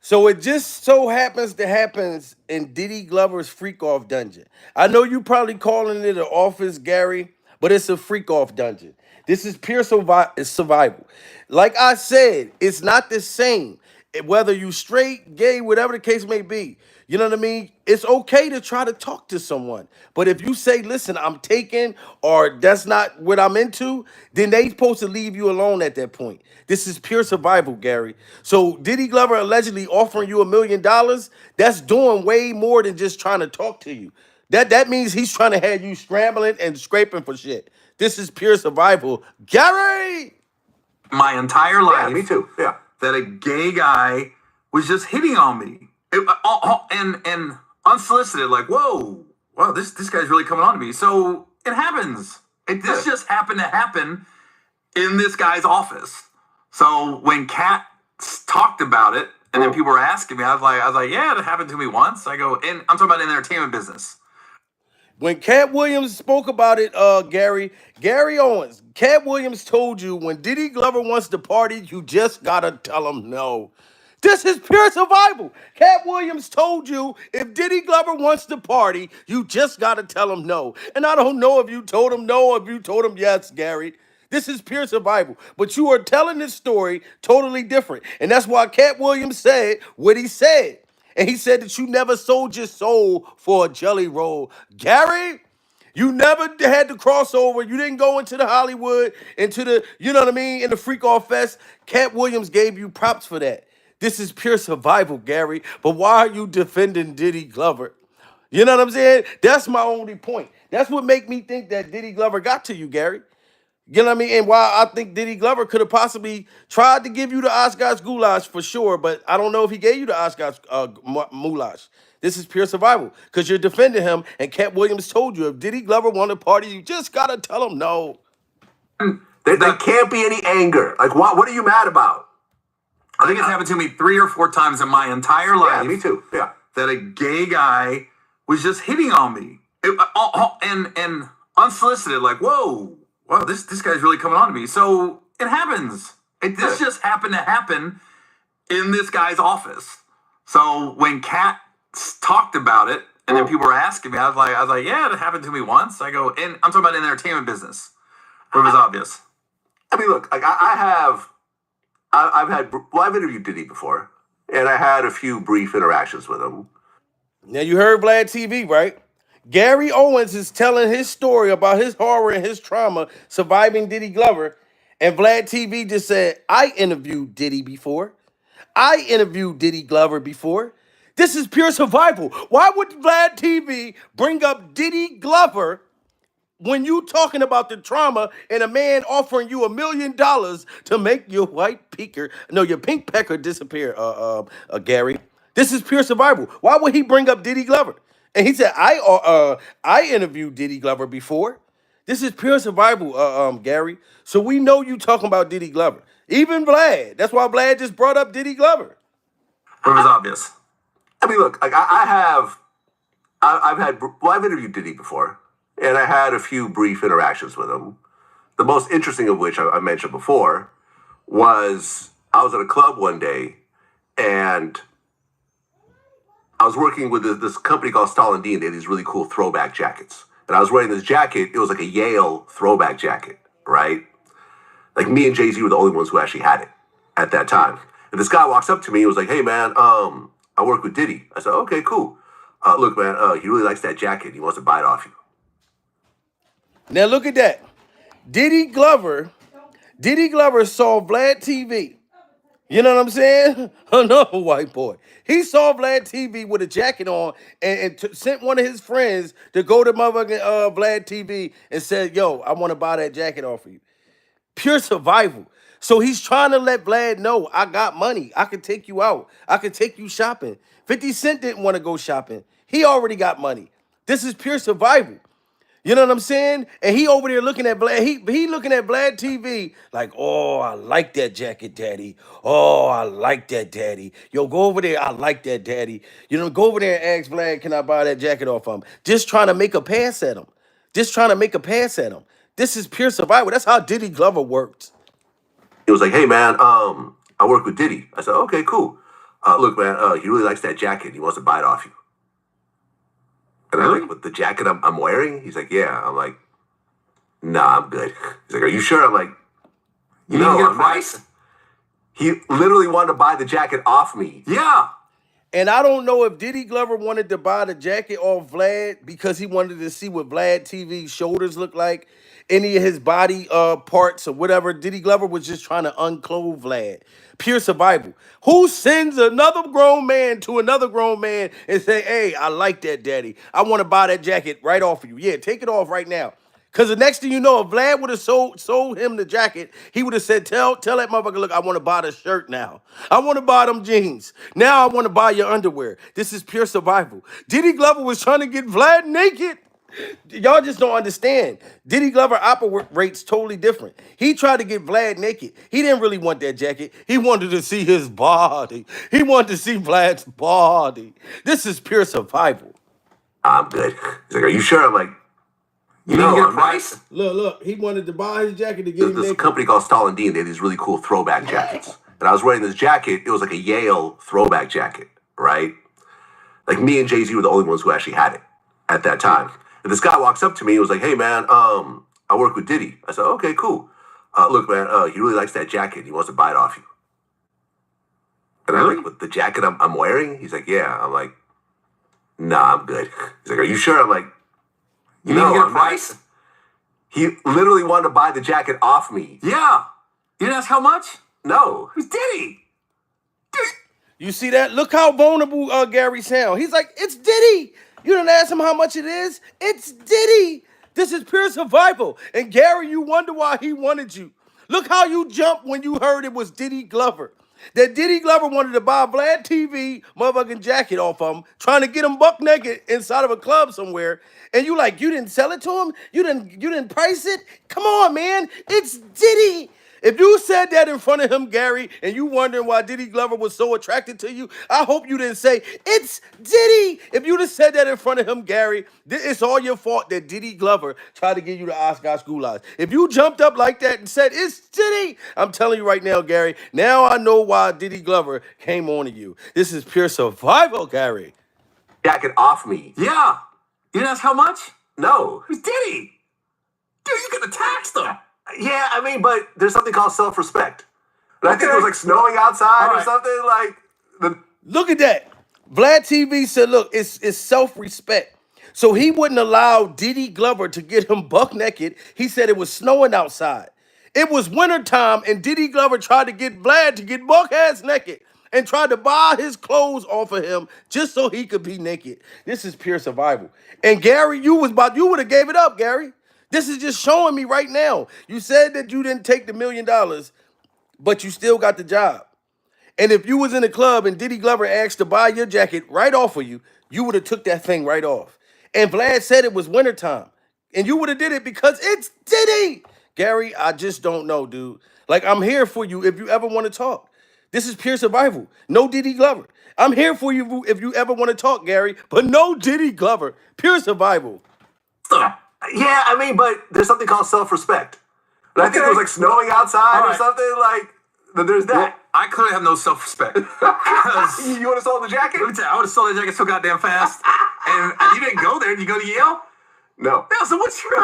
So it just so happens in Diddy Glover's freak off dungeon. I know you probably calling it an office, Gary, but it's a freak off dungeon. This is pure survival. Like I said, it's not the same. Whether you straight, gay, whatever the case may be. You know what I mean? It's okay to try to talk to someone. But if you say, listen, I'm taken, or that's not what I'm into, then they supposed to leave you alone at that point. This is pure survival, Gary. So Diddy Glover allegedly offering you $1 million, that's doing way more than just trying to talk to you. That means he's trying to have you scrambling and scraping for shit. This is pure survival. Gary! My entire life. Yeah, me too. Yeah. That a gay guy was just hitting on me. And unsolicited, like, whoa, wow, this guy's really coming on to me. So it happens. This just happened to happen in this guy's office. So when Kat talked about it, and then people were asking me, I was like, yeah, it happened to me once. I go, and I'm talking about in the entertainment business. When Cat Williams spoke about it, Gary Owens, Cat Williams told you when Diddy Glover wants to party, you just gotta tell him no. This is pure survival. Cat Williams told you if Diddy Glover wants to party, you just gotta tell him no. And I don't know if you told him no or if you told him yes, Gary. This is pure survival. But you are telling this story totally different. And that's why Cat Williams said what he said. And he said that you never sold your soul for a jelly roll. Gary, you never had to cross over. You didn't go into the Hollywood, into the, you know what I mean, in the Freak Off Fest. Cat Williams gave you props for that. This is pure survival, Gary. But why are you defending Diddy Glover? You know what I'm saying? That's my only point. That's what make me think that Diddy Glover got to you, Gary. You know what I mean? And while I think Diddy Glover could have possibly tried to give you the Oscars goulash for sure, but I don't know if he gave you the Oscars moulash. This is pure survival because you're defending him, and Cat Williams told you if Diddy Glover wanted to party, you just got to tell him no. There can't be any anger. Like, what are you mad about? I think it's happened to me 3 or 4 times in my entire life. Yeah, me too. Yeah. That a gay guy was just hitting on me. And unsolicited, like, whoa, wow, this guy's really coming on to me. So it happens. This just happened to happen in this guy's office. So when Kat talked about it, and then people were asking me, I was like, yeah, it happened to me once. I go, and I'm talking about in the entertainment business. Where it was obvious. I mean, look, like I've interviewed Diddy before, and I had a few brief interactions with him. Now you heard Vlad TV, right? Gary Owens is telling his story about his horror and his trauma surviving Diddy Glover, and Vlad TV just said, I interviewed Diddy before. I interviewed Diddy Glover before. This is pure survival. Why would Vlad TV bring up Diddy Glover when you talking about the trauma and a man offering you $1 million to make your your pink pecker disappear, Gary? This is pure survival. Why would he bring up Diddy Glover? And he said, I interviewed Diddy Glover before. This is pure survival, Gary. So we know you talking about Diddy Glover. Even Vlad. That's why Vlad just brought up Diddy Glover. It was obvious. I mean, look, like I've interviewed Diddy before, and I had a few brief interactions with him. The most interesting of which I mentioned before was I was at a club one day, and I was working with this company called Stalin Dean. They had these really cool throwback jackets. And I was wearing this jacket. It was like a Yale throwback jacket, right? Like me and Jay-Z were the only ones who actually had it at that time. And this guy walks up to me and was like, hey, man, I work with Diddy. I said, okay, cool. Look, man, he really likes that jacket. He wants to buy it off you. Now look at that. Diddy Glover saw Vlad TV. You know what I'm saying? Another white boy. He saw Vlad TV with a jacket on and sent one of his friends to go to motherfucking Vlad TV and said, yo, I want to buy that jacket off of you. Pure survival. So he's trying to let Vlad know, I got money. I can take you out. I can take you shopping. 50 Cent didn't want to go shopping. He already got money. This is pure survival. You know what I'm saying? And he over there looking at Vlad. He looking at Vlad TV like, oh, I like that jacket, daddy. Oh, I like that, daddy. Yo, go over there. I like that, daddy. You know, go over there and ask Vlad, can I buy that jacket off him? Just trying to make a pass at him. Just trying to make a pass at him. This is pure survival. That's how Diddy Glover worked. He was like, hey, man, I work with Diddy. I said, okay, cool. Look, man, he really likes that jacket. He wants to buy it off you. And I'm like, with the jacket I'm wearing? He's like, yeah. I'm like, nah, I'm good. He's like, are you sure? I'm like, You didn't get a price? He literally wanted to buy the jacket off me. Yeah. And I don't know if Diddy Glover wanted to buy the jacket off Vlad because he wanted to see what Vlad TV's shoulders look like, any of his body parts or whatever. Diddy Glover was just trying to unclothe Vlad. Pure survival. Who sends another grown man to another grown man and say, hey, I like that, daddy. I want to buy that jacket right off of you. Yeah, take it off right now. Because the next thing you know, if Vlad would have sold him the jacket, he would have said, tell that motherfucker, look, I want to buy the shirt now. I want to buy them jeans. Now I want to buy your underwear. This is pure survival. Diddy Glover was trying to get Vlad naked. Y'all just don't understand. Diddy Glover operates totally different. He tried to get Vlad naked. He didn't really want that jacket. He wanted to see his body. He wanted to see Vlad's body. This is pure survival. I'm good. He's like, are you sure? I'm like, You didn't get a price? Look. He wanted to buy his jacket to get him this naked. company called Stalin Dean. They had these really cool throwback jackets. And I was wearing this jacket. It was like a Yale throwback jacket, right? Like me and Jay-Z were the only ones who actually had it at that time. And this guy walks up to me and was like, hey, man, I work with Diddy. I said, okay, cool. Look, man, he really likes that jacket. He wants to buy it off you. And I'm like, with the jacket I'm wearing? He's like, yeah. I'm like, nah, I'm good. He's like, are you sure? I'm like, You didn't get a price? He literally wanted to buy the jacket off me. Yeah. You didn't ask how much? No. Who's Diddy? You see that? Look how vulnerable Gary sound. He's like, it's Diddy. You didn't ask him how much it is. It's Diddy. This is pure survival. And Gary, you wonder why he wanted you. Look how you jumped when you heard it was Diddy Glover. That Diddy Glover wanted to buy a Vlad TV motherfucking jacket off of him, trying to get him buck naked inside of a club somewhere. And you like, you didn't sell it to him? You didn't price it? Come on, man. It's Diddy. If you said that in front of him, Gary, and you wondering why Diddy Glover was so attracted to you, I hope you didn't say, it's Diddy. If you'd have said that in front of him, Gary, it's all your fault that Diddy Glover tried to get you to Oscar Goulash. If you jumped up like that and said, it's Diddy, I'm telling you right now, Gary, now I know why Diddy Glover came on to you. This is pure survival, Gary. Jacket off me. Yeah. You didn't ask how much? No. Who's Diddy? Dude, you could have taxed him. Yeah, I mean, but there's something called self-respect. And I think it was like snowing outside or something like. Look at that. Vlad TV said, look, it's self-respect. So he wouldn't allow Diddy Glover to get him buck naked. He said it was snowing outside. It was wintertime, and Diddy Glover tried to get Vlad to get buck ass naked and tried to buy his clothes off of him just so he could be naked. This is pure survival. And Gary, you would have gave it up, Gary. This is just showing me right now. You said that you didn't take the $1 million, but you still got the job. And if you was in a club and Diddy Glover asked to buy your jacket right off of you, you would have took that thing right off. And Vlad said it was wintertime. And you would have did it because it's Diddy. Gary, I just don't know, dude. Like, I'm here for you if you ever want to talk. This is pure survival. No Diddy Glover. I'm here for you if you ever want to talk, Gary, but no Diddy Glover. Pure survival. Yeah, I mean, but there's something called self-respect. And I think it was like snowing outside or something like. There's that. I clearly have no self-respect. You would have sold the jacket? Let me tell you, I would have sold that jacket so goddamn fast. And you didn't go there. Did you go to Yale? No. No, so what's your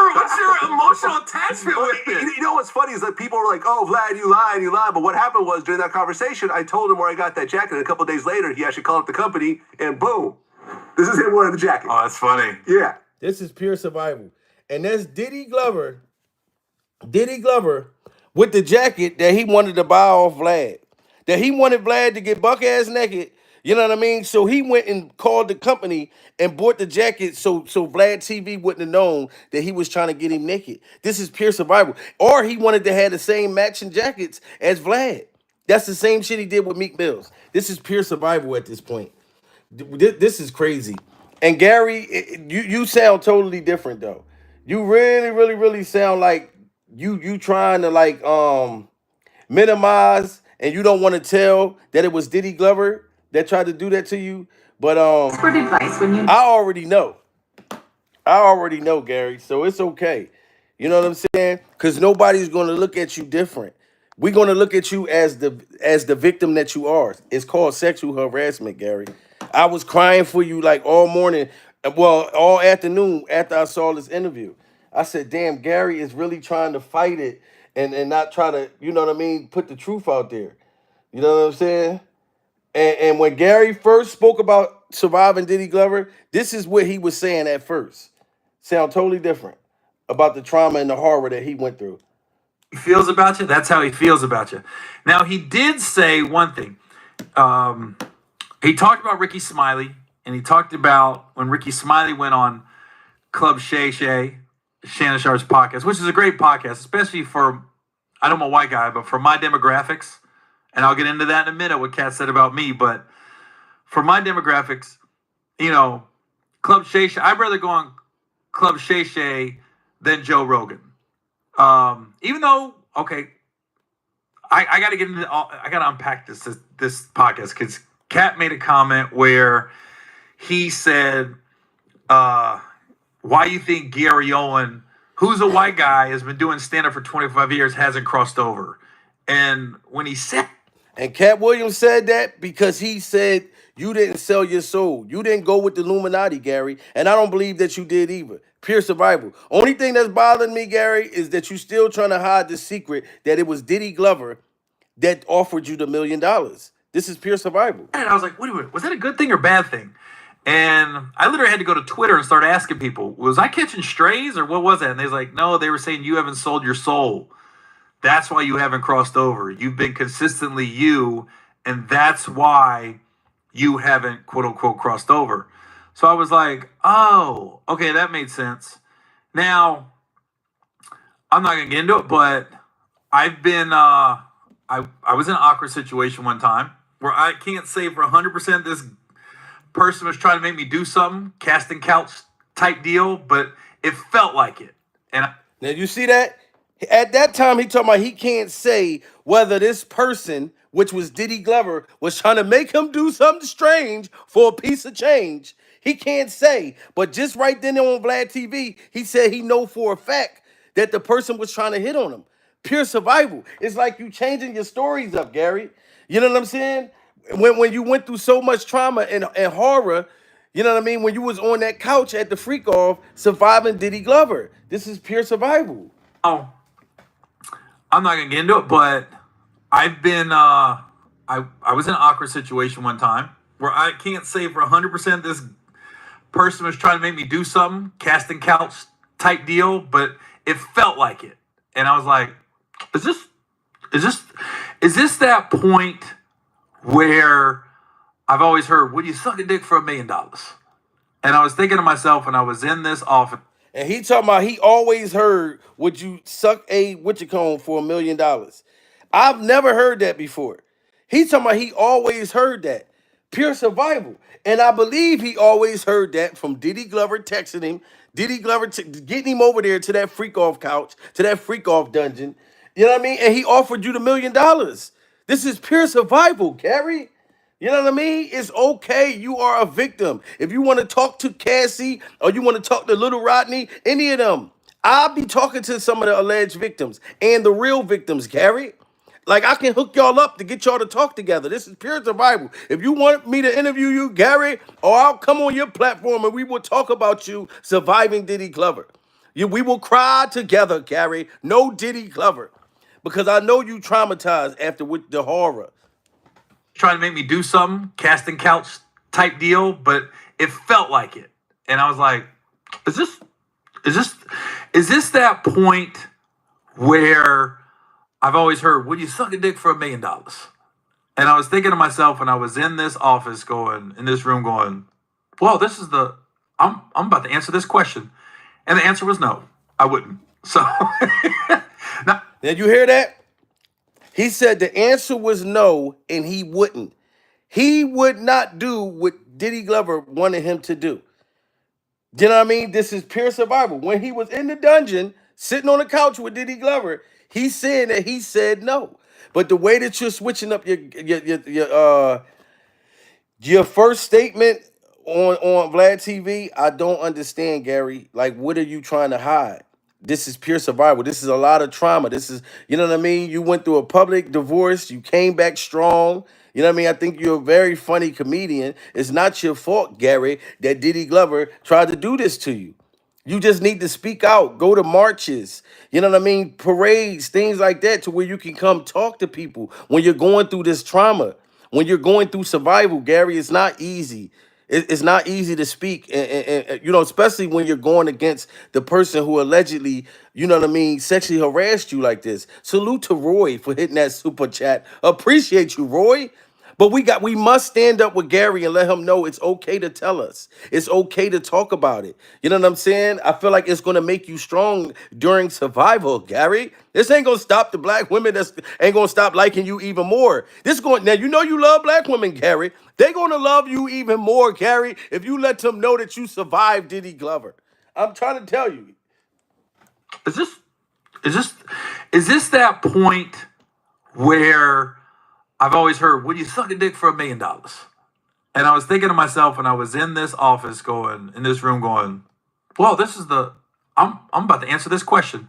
emotional attachment with it? You know what's funny is that people were like, "Oh, Vlad, you lied." But what happened was during that conversation, I told him where I got that jacket. And a couple of days later, he actually called up the company, and boom, this is him wearing the jacket. Oh, that's funny. Yeah. This is pure survival. And that's Diddy Glover with the jacket that he wanted to buy off Vlad. That he wanted Vlad to get buck ass naked. You know what I mean? So he went and called the company and bought the jacket so Vlad TV wouldn't have known that he was trying to get him naked. This is pure survival. Or he wanted to have the same matching jackets as Vlad. That's the same shit he did with Meek Mills. This is pure survival at this point. This is crazy. And Gary, you sound totally different though. You really sound like you trying to like minimize, and you don't want to tell that it was Diddy Glover that tried to do that to you. But Expert advice when you I already know, Gary. So it's okay. You know what I'm saying? Because nobody's going to look at you different. We're going to look at you as the victim that you are. It's called sexual harassment, Gary. I was crying for you like all morning, well, all afternoon after I saw this interview. I said, damn, Gary is really trying to fight it and not try to, you know what I mean, put the truth out there. You know what I'm saying? And when Gary first spoke about surviving Diddy Glover, this is what he was saying at first. Sound totally different about the trauma and the horror that he went through. He feels about you. That's how he feels about you. Now, he did say one thing. He talked about Ricky Smiley, and he talked about when Ricky Smiley went on Club Shay Shay, Shannon Sharp's podcast, which is a great podcast, especially for, I don't know, a white guy, but for my demographics. And I'll get into that in a minute, what Kat said about me. But for my demographics, you know, Club Shay Shay, I'd rather go on Club Shay Shay than Joe Rogan. Even though, okay, I got to get into, I got to unpack this podcast because Kat made a comment where he said, why you think Gary Owen, who's a white guy, has been doing stand-up for 25 years, hasn't crossed over. And when he said, and Cat Williams said that because he said you didn't sell your soul. You didn't go with the Illuminati, Gary. And I don't believe that you did either. Pure survival. Only thing that's bothering me, Gary, is that you still trying to hide the secret that it was Diddy Glover that offered you the $1 million. This is pure survival. and I was like, wait a minute, was that a good thing or bad thing? And I literally had to go to Twitter and start asking people, was I catching strays or what was that? And they was like, no, they were saying you haven't sold your soul. That's why you haven't crossed over. You've been consistently you, and that's why you haven't, quote unquote, crossed over. So I was like, oh, okay, that made sense. Now, I'm not going to get into it, but I've been, I was in an awkward situation one time where I can't say for 100% this person was trying to make me do something, casting couch type deal, but it felt like it. And Now, you see that? At that time, he talking about he can't say whether this person, which was Diddy Glover, was trying to make him do something strange for a piece of change. He can't say. But just right then on Vlad TV, he said he know for a fact that the person was trying to hit on him. Pure survival. It's like you changing your stories up, Gary. You know what I'm saying? When you went through so much trauma and horror, you know what I mean? When you was on that couch at the freak off surviving Diddy Glover. This is pure survival. oh, I'm not gonna get into it, but I've been I was in an awkward situation one time where I can't say for 100% this person was trying to make me do something, casting couch type deal, but it felt like it. And I was like, is this that point where I've always heard, would you suck a dick for $1 million? And I was thinking to myself when I was in this office, And he talking about he always heard, would you suck a whatchamacallit for $1 million? I've never heard that before. He talking about he always heard that. Pure survival. And I believe he always heard that from Diddy Glover texting him, Diddy Glover getting him over there to that freak off couch, to that freak off dungeon. You know what I mean? And he offered you the $1 million. This is pure survival, Gary. You know what I mean? It's okay. You are a victim. If you want to talk to Cassie or you want to talk to Little Rodney, any of them, I'll be talking to some of the alleged victims and the real victims, Gary. Like I can hook y'all up to get y'all to talk together. This is pure survival. If you want me to interview you, Gary, or I'll come on your platform and we will talk about you surviving Diddy Glover. We will cry together, Gary. No Diddy Glover. Because I know you traumatized after with the horror. Trying to make me do something, casting couch type deal, but it felt like it. And I was like, is this that point where I've always heard, would you suck a dick for $1 million? And I was thinking to myself when I was in this office in this room going, well, I'm about to answer this question. And the answer was no, I wouldn't. So now, Did you hear that? He said the answer was no, and he wouldn't. He would not do what Diddy Glover wanted him to do. Do you know what I mean? This is pure survival. When he was in the dungeon, sitting on the couch with Diddy Glover, he's saying that he said no. But the way that you're switching up your first statement on Vlad TV, I don't understand, Gary. Like, what are you trying to hide? This is pure survival. This is a lot of trauma. This is, you know what I mean? You went through a public divorce. You came back strong. You know what I mean? I think you're a very funny comedian. It's not your fault, Gary, that Diddy Glover tried to do this to you. You just need to speak out, go to marches, you know what I mean? Parades, things like that, to where you can come talk to people when you're going through this trauma, when you're going through survival, Gary. It's not easy. It's not easy to speak, you know, especially when you're going against the person who allegedly, you know what I mean, sexually harassed you like this. Salute to Roy for hitting that super chat. Appreciate you, Roy. But we must stand up with Gary and let him know it's okay to tell us. It's okay to talk about it. You know what I'm saying? I feel like it's gonna make you strong during survival, Gary. This ain't gonna stop the black women that's ain't gonna stop liking you even more. This going now, you know you love black women, Gary. They're gonna love you even more, Gary, if you let them know that you survived Diddy Glover. I'm trying to tell you. is this that point where I've always heard, would you suck a dick for $1 million? And I was thinking to myself when I was in this office in this room going, well, I'm about to answer this question.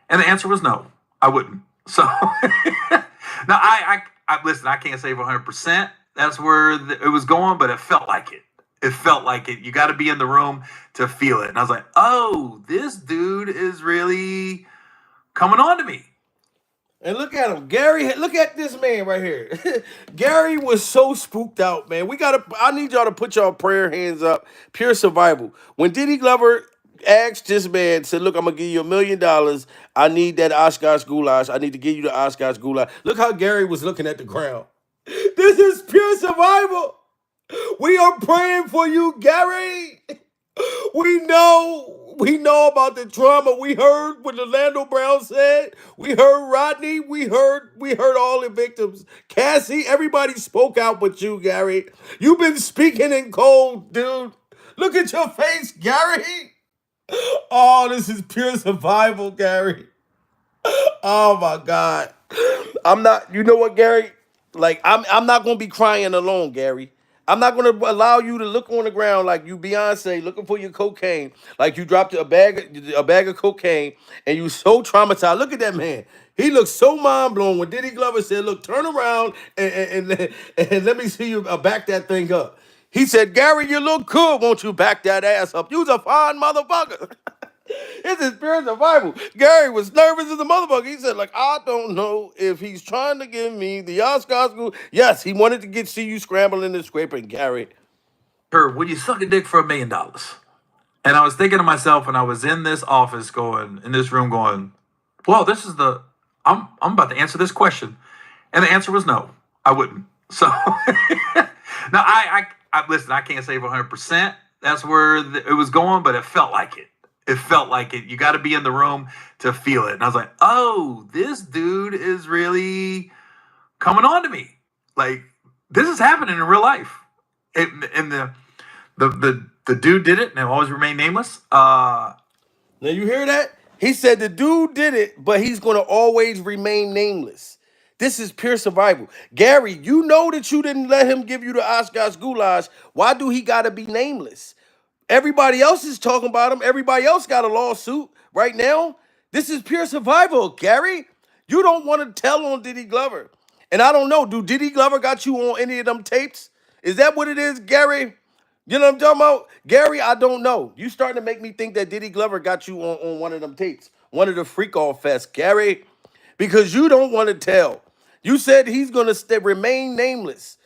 And the answer was no, I wouldn't. So now I listen, I can't say 100% that's where it was going, but it felt like it. It felt like it. You got to be in the room to feel it. And I was like, oh, this dude is really coming on to me. And look at him, Gary. Look at this man right here. Gary was so spooked out, man. I need y'all to put y'all prayer hands up. Pure survival. When Diddy Glover asked this man, said, "Look, I'm gonna give you $1 million. I need that Oshkosh goulash. I need to give you the Oshkosh goulash." Look how Gary was looking at the ground. This is pure survival. We are praying for you, Gary. We know about the trauma. We heard what Orlando Brown said. We heard Rodney. We heard all the victims. Cassie, everybody spoke out but you, Gary. You've been speaking in cold, dude. Look at your face, Gary. Oh, this is pure survival, Gary. Oh my God. I'm not, you know what, Gary? Like, I'm not gonna be crying alone, Gary. I'm not gonna allow you to look on the ground like you Beyonce looking for your cocaine, like you dropped a bag of cocaine and you so traumatized. Look at that man. He looks so mind blown when Diddy Glover said, "Look, turn around and let me see you back that thing up." He said, "Gary, you look good. Won't you back that ass up? You's a fine motherfucker." This is pure survival. Gary was nervous as a motherfucker. He said, like, I don't know if he's trying to give me the Oscar school. Yes, he wanted to see you scrambling and scraping, Gary. Would you suck a dick for $1 million? And I was thinking to myself when I was in this office in this room going, well, I'm about to answer this question. And the answer was no, I wouldn't. So now I listen, I can't say 100% that's where it was going, but it felt like it. It felt like it. You got to be in the room to feel it. And I was like, oh, this dude is really coming on to me. Like, this is happening in real life. And the dude did it and it always remain nameless. Now you hear that? He said the dude did it, but he's going to always remain nameless. This is pure survival. Gary, you know that you didn't let him give you the Oshkosh goulash. Why do he got to be nameless? Everybody else is talking about him. Everybody else got a lawsuit right now. This is pure survival, Gary. You don't want to tell on Diddy Glover. And I don't know, do Diddy Glover got you on any of them tapes? Is that what it is, Gary? You know what I'm talking about? Gary, I don't know. You starting to make me think that Diddy Glover got you on one of them tapes, one of the freak off fests, Gary, because you don't want to tell. You said he's going to remain nameless,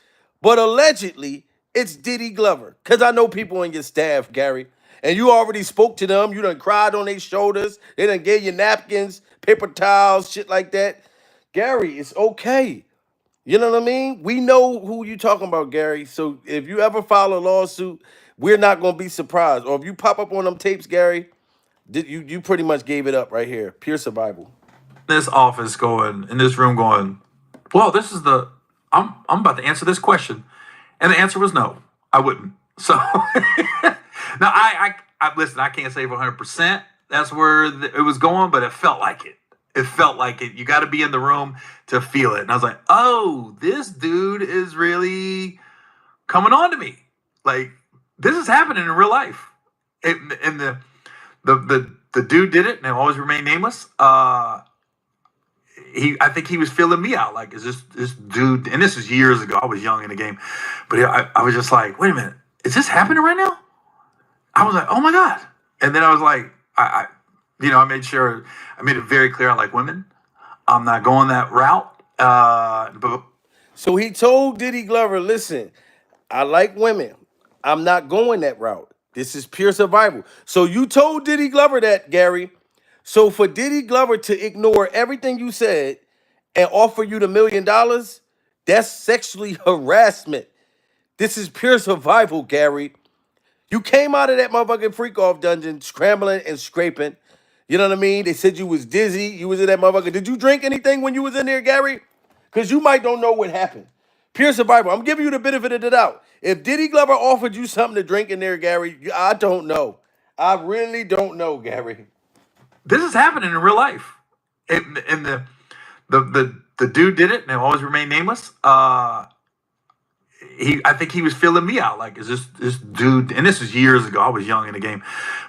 but allegedly it's Diddy Glover. Because I know people in your staff, Gary, and you already spoke to them. You done cried on their shoulders. They done gave you napkins, paper towels, shit like that. Gary, it's okay. You know what I mean? We know who you talking about, Gary. So if you ever file a lawsuit, we're not gonna be surprised. Or if you pop up on them tapes, Gary, you pretty much gave it up right here. Pure survival. This office going, in this room going, well, this is the, I'm about to answer this question. And the answer was no, I wouldn't. So now I listen, I can't say for 100% that's where it was going, but it felt like it. It felt like it. You got to be in the room to feel it. And I was like, oh, this dude is really coming on to me. Like, this is happening in real life. And the dude did it, and it always remained nameless. I think he was feeling me out. Like, is this dude? And this was years ago. I was young in the game, but I was just like, wait a minute, is this happening right now? I was like, oh my god. And then I was like, I made it very clear I like women. I'm not going that route. So he told Diddy Glover, listen, I like women. I'm not going that route. This is pure survival. So you told Diddy Glover that, Gary. So for Diddy Glover to ignore everything you said and offer you the $1 million, that's sexually harassment. This is pure survival, Gary. You came out of that motherfucking freak off dungeon scrambling and scraping. You know what I mean? They said you was dizzy. You was in that motherfucker. Did you drink anything when you was in there, Gary? Because you might don't know what happened. Pure survival. I'm giving you the benefit of the doubt. If Diddy Glover offered you something to drink in there, Gary, I don't know. I really don't know, Gary. This is happening in real life. And the dude did it, and it always remained nameless. I think he was feeling me out. Like, is this dude? And this was years ago. I was young in the game,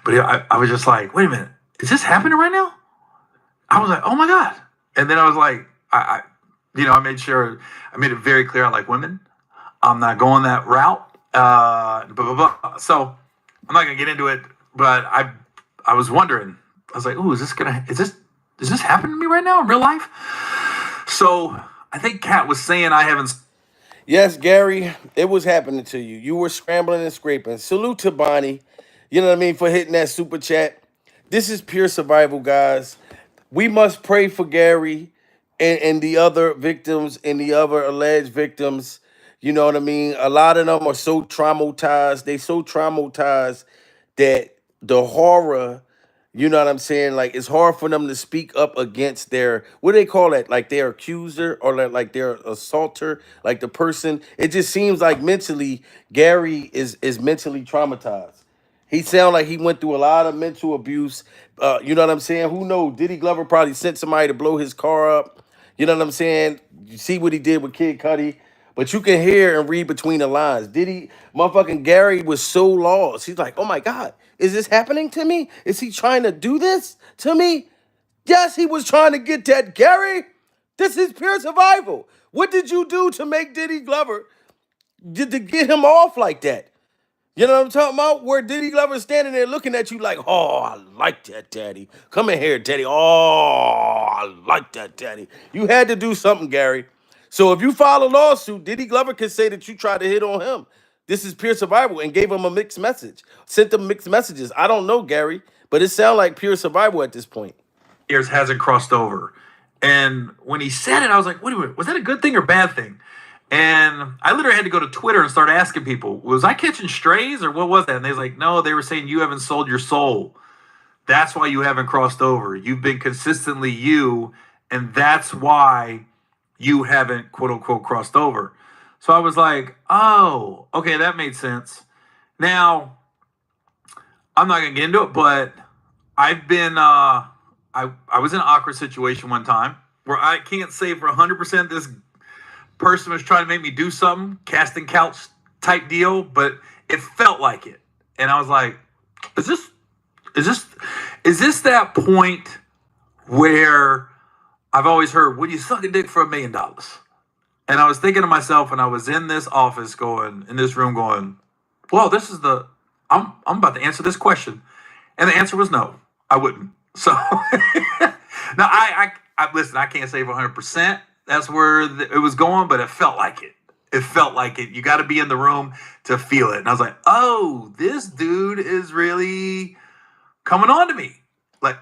but I was just like, wait a minute, is this happening right now? I was like, oh my god. And then I was like, I made it very clear I like women. I'm not going that route. So I'm not gonna get into it, but I was wondering. I was like, ooh, is this happening to me right now in real life? So I think Kat was saying I haven't. Yes, Gary, it was happening to you. You were scrambling and scraping. Salute to Bonnie, you know what I mean, for hitting that super chat. This is pure survival, guys. We must pray for Gary and the other victims and the other alleged victims. You know what I mean? A lot of them are so traumatized. They so traumatized that the horror, you know what I'm saying? Like, it's hard for them to speak up against their, what do they call that? Like their accuser or like their assaulter, like the person. It just seems like mentally, Gary is mentally traumatized. He sound like he went through a lot of mental abuse. You know what I'm saying? Who knows? Diddy Glover probably sent somebody to blow his car up. You know what I'm saying? You see what he did with Kid Cudi. But you can hear and read between the lines. Motherfucking Gary was so lost. He's like, oh my God, is this happening to me? Is he trying to do this to me? Yes, he was trying to get that, Gary. This is pure survival. What did you do to make Diddy Glover, to get him off like that? You know what I'm talking about? Where Diddy Glover's standing there looking at you like, oh, I like that, daddy. Come in here, daddy. Oh, I like that, daddy. You had to do something, Gary. So if you file a lawsuit, Diddy Glover can say that you tried to hit on him. This is pure survival, and gave him a mixed message. Sent them mixed messages. I don't know, Gary, but it sounds like pure survival at this point. Years hasn't crossed over. And when he said it, I was like, wait a minute, was that a good thing or bad thing? And I literally had to go to Twitter and start asking people, was I catching strays or what was that? And they was like, no, they were saying you haven't sold your soul. That's why you haven't crossed over. You've been consistently you, and that's why you haven't, quote unquote, crossed over. So I was like, oh, okay, that made sense. Now, I'm not going to get into it, but I've been, I was in an awkward situation one time where I can't say for 100% this person was trying to make me do something, casting couch type deal, but it felt like it. And I was like, is this that point where I've always heard, would you suck a dick for $1 million? And I was thinking to myself, when I was in this office in this room going, well, I'm about to answer this question. And the answer was no, I wouldn't. So now listen, I can't say for 100% that's where it was going, but it felt like it. It felt like it. You got to be in the room to feel it. And I was like, oh, this dude is really coming on to me. Like,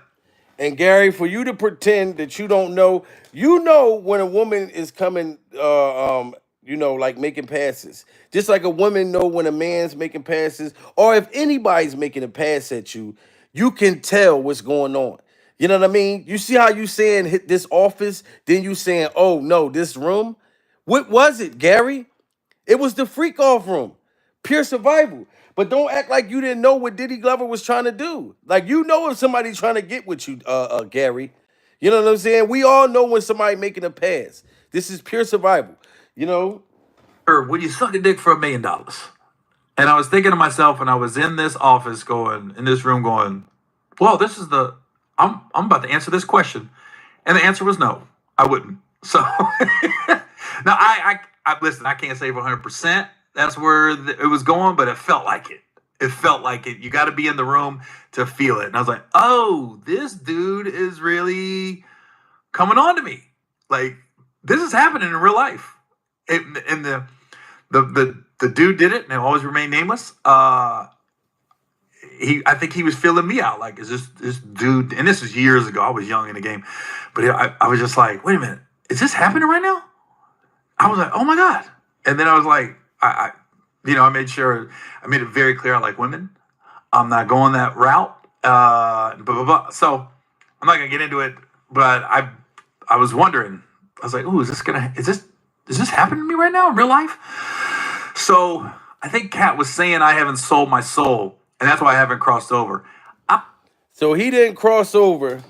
And Gary, for you to pretend that you don't know, you know when a woman is coming, like making passes. Just like a woman know when a man's making passes, or if anybody's making a pass at you, you can tell what's going on. You know what I mean? You see how you saying hit this office, then you saying, oh no, this room. What was it, Gary? It was the freak off room. Pure survival. But don't act like you didn't know what Diddy Glover was trying to do. Like, you know if somebody's trying to get with you, Gary. You know what I'm saying? We all know when somebody making a pass. This is pure survival. You know? or would you suck a dick for $1 million? And I was thinking to myself, when I was in this office in this room going, well, I'm about to answer this question. And the answer was no, I wouldn't. So now listen, I can't say for 100% that's where it was going, but it felt like it. It felt like it. You got to be in the room to feel it. And I was like, oh, this dude is really coming on to me. Like, this is happening in real life. And the dude did it, and it always remain nameless. I think he was feeling me out. Like, is this dude? And this was years ago. I was young in the game, but I was just like, wait a minute, is this happening right now? I was like, oh my god. And then I was like, I made it very clear I like women. I'm not going that route. Blah, blah, blah. So I'm not gonna get into it. But I was wondering. I was like, ooh, is this happening to me right now in real life? So I think Kat was saying I haven't sold my soul, and that's why I haven't crossed over. So he didn't cross over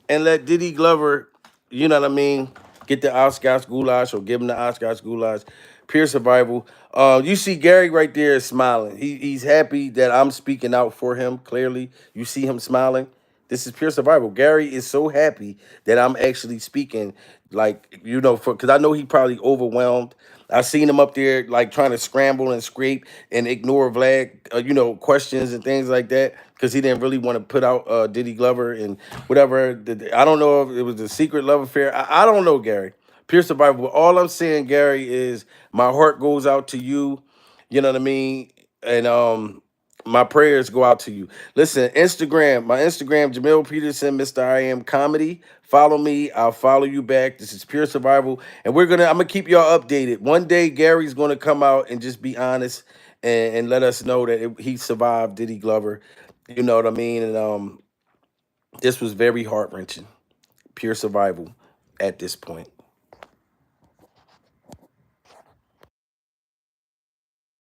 and let Diddy Glover, you know what I mean, get the Oscars goulash or give him the Oscars goulash. Pure survival. You see Gary right there is smiling. He's happy that I'm speaking out for him. Clearly, you see him smiling. This is pure survival. Gary is so happy that I'm actually speaking, like, because I know he probably overwhelmed. I seen him up there like trying to scramble and scrape and ignore Vlad, questions and things like that, because he didn't really want to put out Diddy Glover and whatever. I don't know if it was a secret love affair. I don't know, Gary. Pure survival. All I'm saying, Gary, is my heart goes out to you. You know what I mean? And my prayers go out to you. Listen, my Instagram, Jamil Peterson, Mr. I Am Comedy. Follow me. I'll follow you back. This is pure survival. And I'm gonna keep y'all updated. One day Gary's gonna come out and just be honest and let us know that he survived Diddy Glover. You know what I mean? And this was very heart-wrenching. Pure survival at this point.